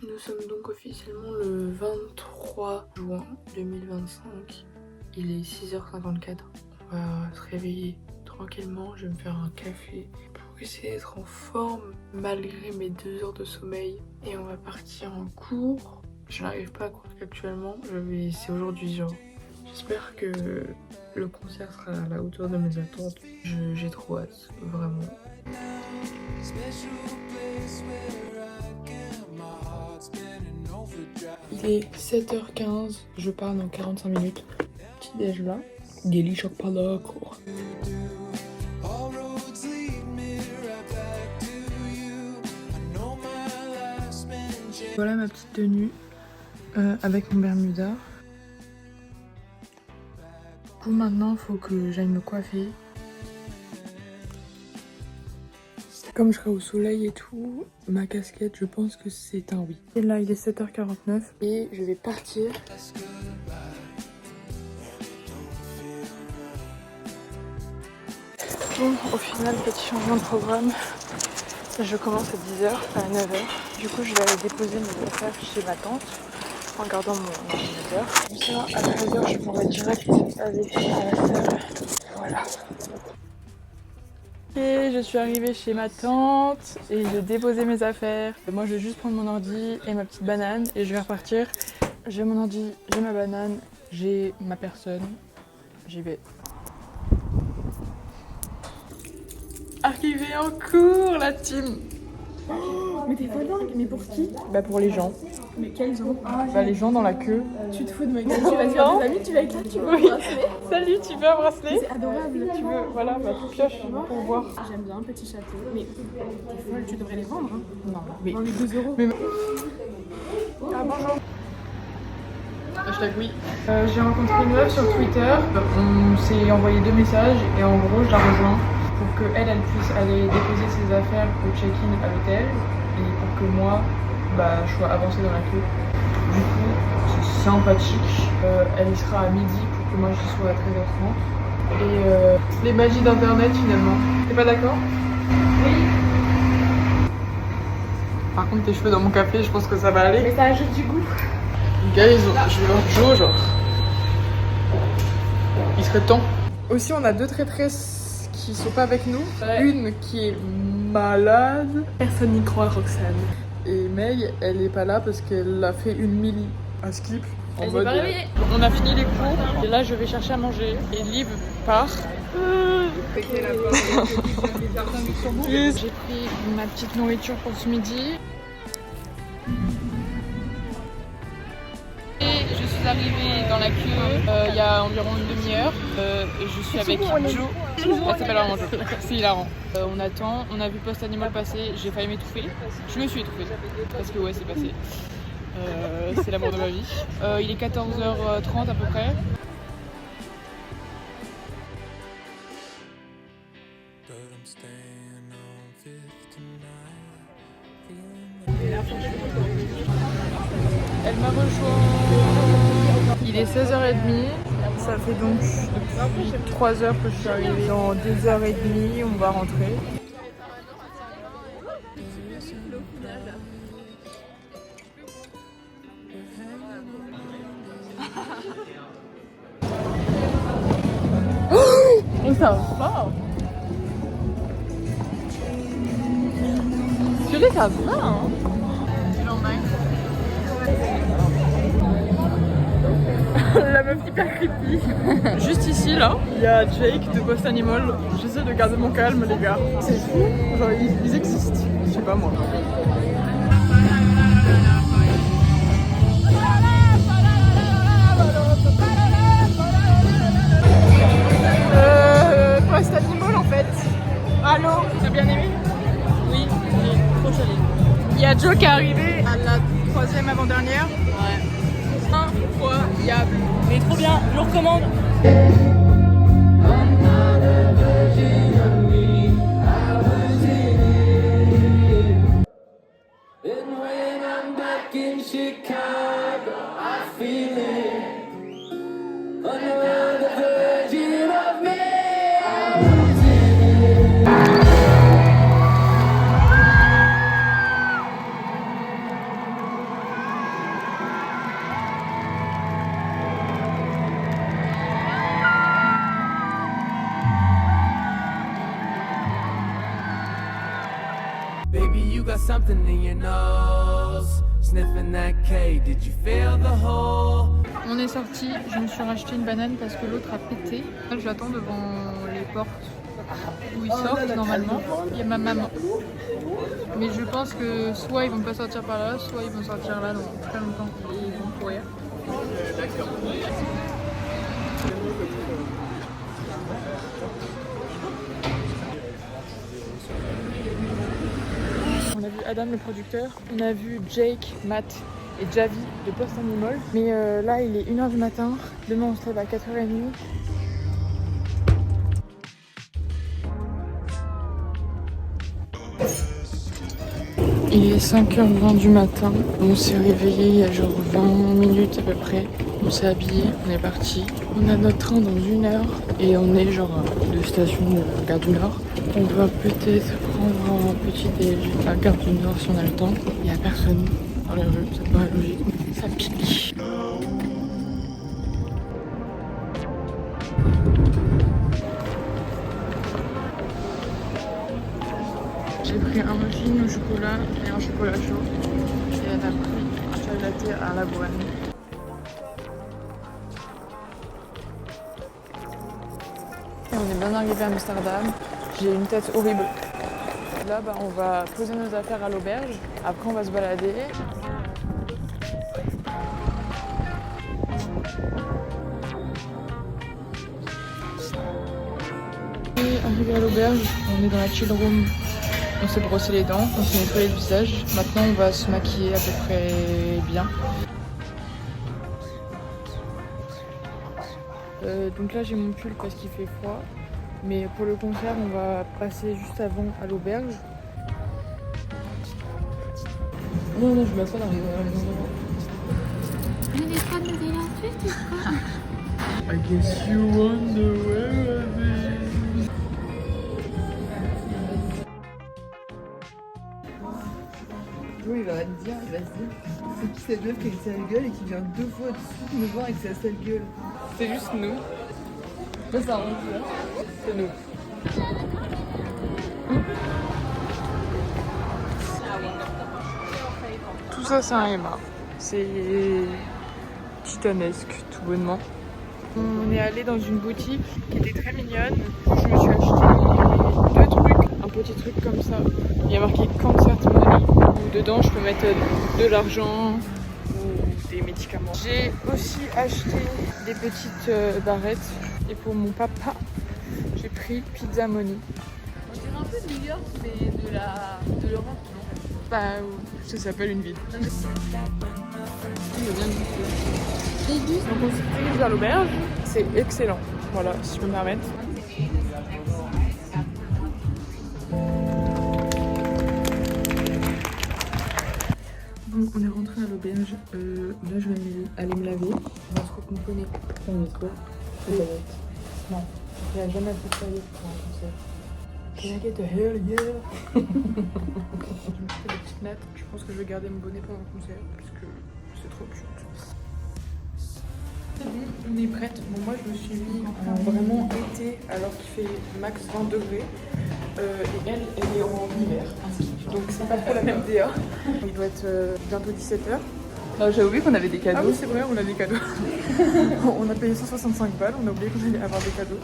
Nous sommes donc officiellement le 23 juin 2025. Il est 6h54. On va se réveiller tranquillement. Je vais me faire un café pour essayer d'être en forme malgré mes 2 heures de sommeil. Et on va partir en cours. Je n'arrive pas à courir actuellement. C'est aujourd'hui genre. J'espère que le concert sera à la hauteur de mes attentes. J'ai trop hâte, vraiment. Il est 7h15, je pars dans 45 minutes. Petit déj là. Geli chocolat. Voilà ma petite tenue avec mon bermuda. Du coup maintenant il faut que j'aille me coiffer. Comme je serai au soleil et tout, ma casquette, je pense que c'est un oui. Et là, il est 7h49 et je vais partir. Bon, au final, petit changement de programme. Je commence à 10h, à 9h. Du coup, je vais aller déposer mes affaires chez ma tante en gardant mon ordinateur. Comme ça, à 13h, je pourrai direct aller à la salle. Voilà. Et je suis arrivée chez ma tante et j'ai déposé mes affaires. Moi je vais juste prendre mon ordi et ma petite banane et je vais repartir. J'ai mon ordi, j'ai ma banane, j'ai ma personne. J'y vais. Arrivée en cours la team. Oh, mais t'es pas dingue, mais pour qui? Bah pour les gens. Mais quels gens? Bah les gens dans la queue. Tu te fous de ma gueule, tu vas te faire des amis, tu vas être là, tu veux Oui. un bracelet. Salut, tu veux un bracelet? C'est adorable. Tu veux, voilà, bah tu pioches pour voir. J'aime bien un petit château, mais t'es folle, tu devrais les vendre. Hein. Non, mais... Dans les 2 euros. Mais... Ah bonjour. Hashtag oui. J'ai rencontré une meuf sur Twitter. On s'est envoyé 2 messages et en gros je la rejoins pour qu'elle puisse aller déposer ses affaires au check-in à l'hôtel et pour que moi je sois avancée dans la queue. Du coup c'est sympathique. Elle y sera à midi pour que moi j'y sois à 13h30. Et les magies d'internet finalement. T'es pas d'accord? Oui. Par contre tes cheveux dans mon café, je pense que ça va aller. Mais ça ajoute du goût. Les gars, je vais leur jouer genre. Il serait temps. Aussi, on a 2 traîtresses qui sont pas avec nous. Ouais. Une qui est malade. Personne n'y croit, Roxane. Et May, elle est pas là parce qu'elle a fait une mili à skip. En mode. On a fini les cours. Et là, je vais chercher à manger. Et Liv part. J'ai pris ma petite nourriture pour ce midi. Je suis arrivée dans la queue il y a environ une demi-heure et je suis avec Jo. Elle s'appelle vraiment Jo. C'est hilarant. On attend, on a vu Post Animal passer, j'ai failli m'étouffer. Je me suis étouffée parce que ouais c'est passé. C'est l'amour de ma vie. Il est 14h30 à peu près. Elle m'a rejoint. Il est 16h30. Ça fait donc depuis 3 heures que je suis arrivée. Dans 2h30, on va rentrer. Oh, ça va. Purée, ça va, hein. La meuf hyper creepy. Juste ici là, il y a Jake de Post Animal. J'essaie de garder mon calme les gars. C'est fou, genre ils existent. Je sais pas moi. Post Animal en fait. Allô, t'as bien aimé? Oui, trop joli. Il y a Joe qui est arrivé à la 3e avant-dernière. Ouais. Incroyable. Mais trop bien, je le recommande. you got something in your nose. Sniffing that K, did you feel the hole? On est sorti, je me suis racheté une banane parce que l'autre a pété. J'attends devant les portes où ils sortent normalement. Il y a ma maman. Mais je pense que soit ils vont pas sortir par là, soit ils vont sortir là dans très longtemps et ils vont courir. On a vu Adam le producteur, on a vu Jake, Matt et Javi de Post Animal. Mais là il est 1h du matin, demain on se lève à 4h30. Il est 5h20 du matin, on s'est réveillé il y a genre 20 minutes à peu près. On s'est habillé, on est parti. On a notre train dans 1 heure et on est genre de station de Gare du Nord. On va peut-être prendre un petit déj à Gare du Nord si on a le temps. Il n'y a personne dans les rues, ça paraît logique. Ça pique. J'ai pris un muffin au chocolat et un chocolat chaud. Et elle a pris un chai latte à l'avoine. Et on est bien arrivé à Amsterdam. J'ai une tête horrible. Là, on va poser nos affaires à l'auberge. Après, on va se balader. Et arrivé à l'auberge, on est dans la chill room. On s'est brossé les dents, on s'est nettoyé le visage. Maintenant, on va se maquiller à peu près bien. Donc là, j'ai mon pull parce qu'il fait froid. Mais pour le concert, on va passer juste avant à l'auberge. Non, je m'assois dans les endroits. I guess you wonder where I've been. Oui, il va me dire, il va se dire, c'est qui cette meuf qui a une sale gueule et qui vient 2 fois de suite me voir avec sa sale gueule. C'est juste nous. Ça, ça rentre là. C'est nous. Tout ça, c'est un Emma. C'est titanesque, tout bonnement. On est allé dans une boutique qui était très mignonne. Je me suis acheté 2 trucs, un petit truc comme ça. Il y a marqué Concert Money. Dedans, je peux mettre de l'argent ou des médicaments. J'ai aussi acheté des petites barrettes. Et pour mon papa, j'ai pris Pizza Money. On dirait un peu New York, mais de l'Europe, non? Bah, ça s'appelle une ville. Il est bien goûté. Donc on se dirige vers l'auberge. C'est excellent. Voilà, si je peux me permettre. Donc on est rentré à l'auberge. Là je vais aller me laver. On va se recomponer. On est trop. Non, il n'y a jamais assez de paillettes pour un concert. Can I get a hell yeah? Je me fais des petites nattes. Je pense que je vais garder mon bonnet pendant le concert parce que c'est trop cute. C'est bon, on est prête. Bon, moi je me suis mis en vraiment été alors qu'il fait max 20 degrés. Et elle est en hiver. Donc c'est pas trop la même DA. Il doit être bientôt 17h. J'ai oublié qu'on avait des cadeaux. Ah oui, c'est vrai, on a des cadeaux. On a payé 165 balles, on a oublié qu'on allait avoir des cadeaux.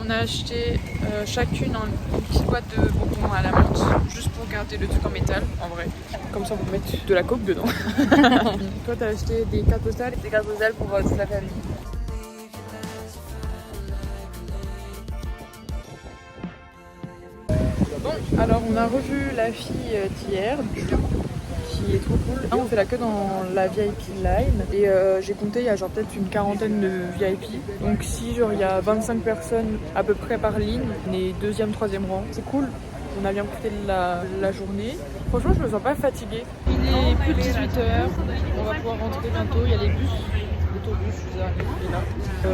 On a acheté chacune une petite boîte de bonbons à la menthe, juste pour garder le truc en métal, en vrai. Comme ça, on peut mettre de la coke dedans. Toi, t'as acheté des cartes postales? Des cartes postales pour toute la famille. Bon, alors on a revu la fille d'hier, qui est trop cool. Là, on fait la queue dans la VIP line et j'ai compté, il y a genre peut-être une quarantaine de VIP. Donc si genre il y a 25 personnes à peu près par ligne, on est 2e, 3e rang. C'est cool, on a bien profité de la journée. Franchement, je me sens pas fatiguée. Il est plus de 18h, on va pouvoir rentrer bientôt, il y a les bus de l'autobus, je suis arrivée là.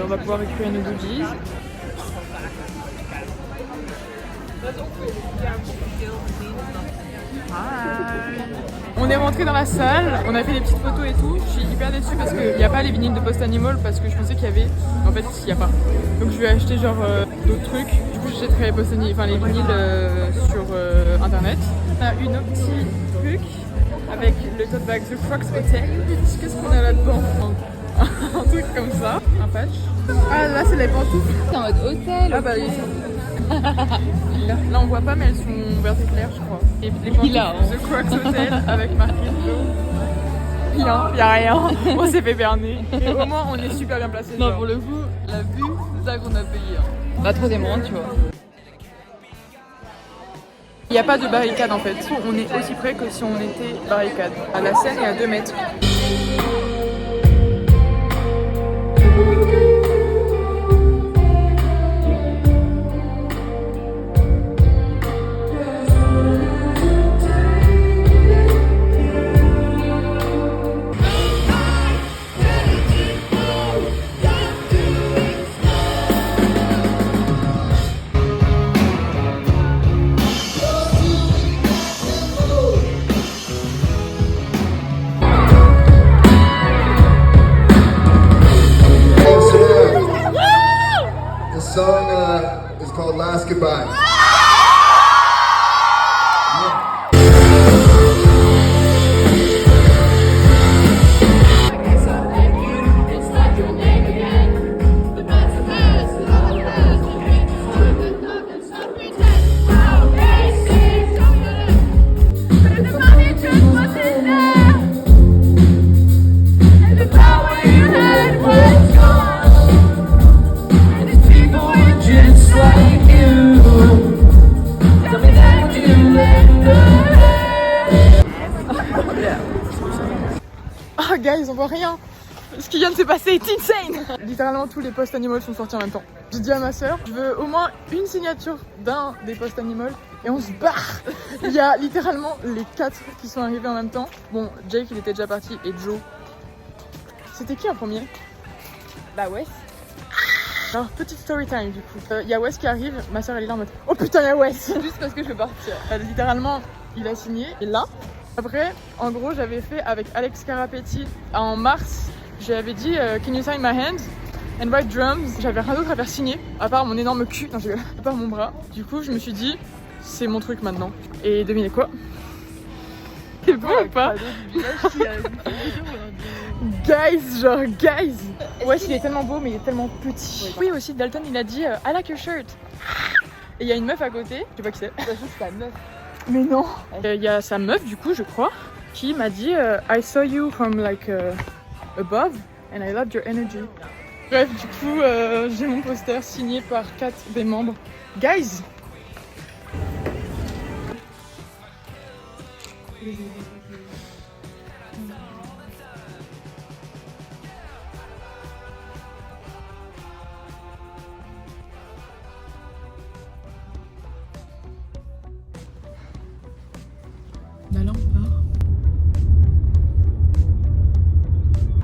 On va pouvoir récupérer nos goodies. On est rentré dans la salle, on a fait des petites photos et tout. Je suis hyper déçue parce qu'il n'y a pas les vinyles de Post Animal parce que je pensais qu'il y avait. En fait, il n'y a pas. Donc je vais acheter genre d'autres trucs. Du coup, j'achèterai les vinyles sur internet. On a une petite truc avec le tote bag The Crocs Hotel. Qu'est-ce qu'on a là-dedans? Un truc comme ça, un patch. Ah là, c'est les pantoufles. C'est en mode hôtel. Ah bah oui. Là on voit pas mais elles sont vertes et claires je crois. Et les pantoufles The Crocs Hotel avec marqué bleu. Y'a rien, on s'est fait berner. Et au moins on est super bien placé. Non, pour le coup, la vue, c'est ça qu'on a payé. Bah, troisième rang, tu vois. Il n'y a pas de barricade en fait. On est aussi près que si on était barricade. À la scène est à 2 mètres. The song is called Last Goodbye. Ah guys, on voit rien. Ce qui vient de se passer est insane. Littéralement tous les Post Animal sont sortis en même temps. J'ai dit à ma soeur, je veux au moins une signature d'un des Post Animal et on se barre. Il y a littéralement les 4 qui sont arrivés en même temps. Bon, Jake il était déjà parti et Joe. C'était qui en premier? Bah, ouais. Alors petite story time du coup. Il y a Wes qui arrive, ma soeur elle est là en mode oh putain il y a Wes. Juste parce que je veux partir. Littéralement il a signé et là. Après, en gros, j'avais fait avec Alex Carapetti en mars. J'avais dit Can you sign my hand and write drums? J'avais rien d'autre à faire signer, à part mon énorme cul, non, à part mon bras. Du coup, je me suis dit, c'est mon truc maintenant. Et devinez quoi? C'est bon ou pas? Guys, genre guys! Ouais, il est tellement beau, mais il est tellement petit. Oui, aussi, Dalton, il a dit I like your shirt. Et il y a une meuf à côté, je sais pas qui c'est. C'est ta meuf. Mais non. Il y a sa meuf du coup je crois qui m'a dit I saw you from like above and I loved your energy. Bref du coup j'ai mon poster signé par 4 des membres. Guys. La lampe part.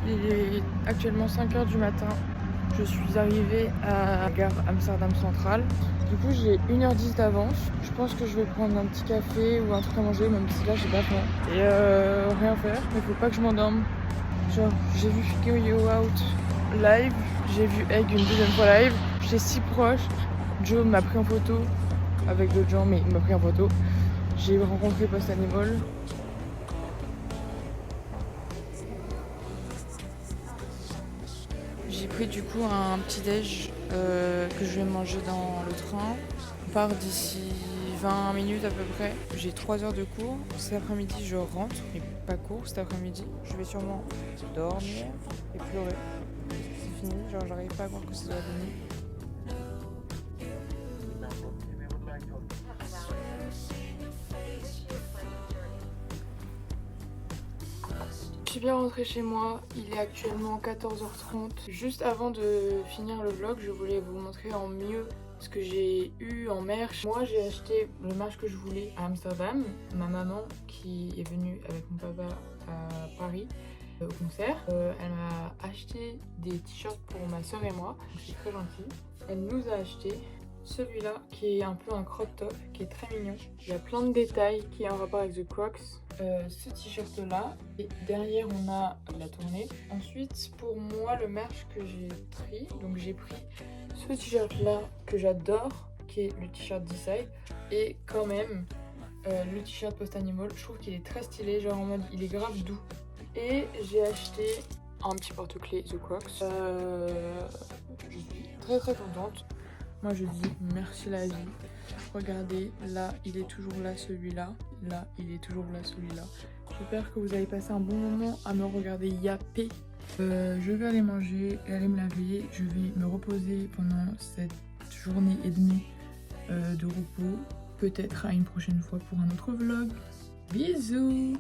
Il est actuellement 5h du matin. Je suis arrivée à la gare Amsterdam Central. Du coup j'ai 1h10 d'avance. Je pense que je vais prendre un petit café ou un truc à manger, même si là j'ai pas faim. Et rien faire, mais faut pas que je m'endorme. Genre j'ai vu Figure You Out live, j'ai vu Egg une deuxième fois live. J'étais si proche. Joe m'a pris en photo avec d'autres gens, mais il m'a pris en photo. J'ai rencontré Post Animal. J'ai pris du coup un petit déj que je vais manger dans le train. On part d'ici 20 minutes à peu près. J'ai 3 heures de cours. Cet après-midi je rentre, mais pas cours cet après-midi. Je vais sûrement dormir et pleurer. C'est fini, genre j'arrive pas à croire que c'est déjà fini. Je suis bien rentrée chez moi, il est actuellement 14h30. Juste avant de finir le vlog, je voulais vous montrer en mieux ce que j'ai eu en merch. Moi j'ai acheté le merch que je voulais à Amsterdam. Ma maman qui est venue avec mon papa à Paris au concert. Elle m'a acheté des t-shirts pour ma soeur et moi, c'est très gentil. Elle nous a acheté celui-là qui est un peu un crop top, qui est très mignon. Il y a plein de détails qui est en rapport avec The Crocs. Ce t-shirt là, et derrière on a la tournée. Ensuite pour moi le merch que j'ai pris, donc j'ai pris ce t-shirt là que j'adore, qui est le t-shirt Decide, et quand même le t-shirt Post Animal, je trouve qu'il est très stylé, genre en mode il est grave doux. Et j'ai acheté un petit porte-clés The Crocs. Je suis très contente. Moi je dis merci la vie. Regardez, là il est toujours là celui-là. Là il est toujours là celui-là. J'espère que vous avez passé un bon moment à me regarder yapper. Je vais aller manger et aller me laver. Je vais me reposer pendant cette journée et demie de repos. Peut-être à une prochaine fois pour un autre vlog. Bisous!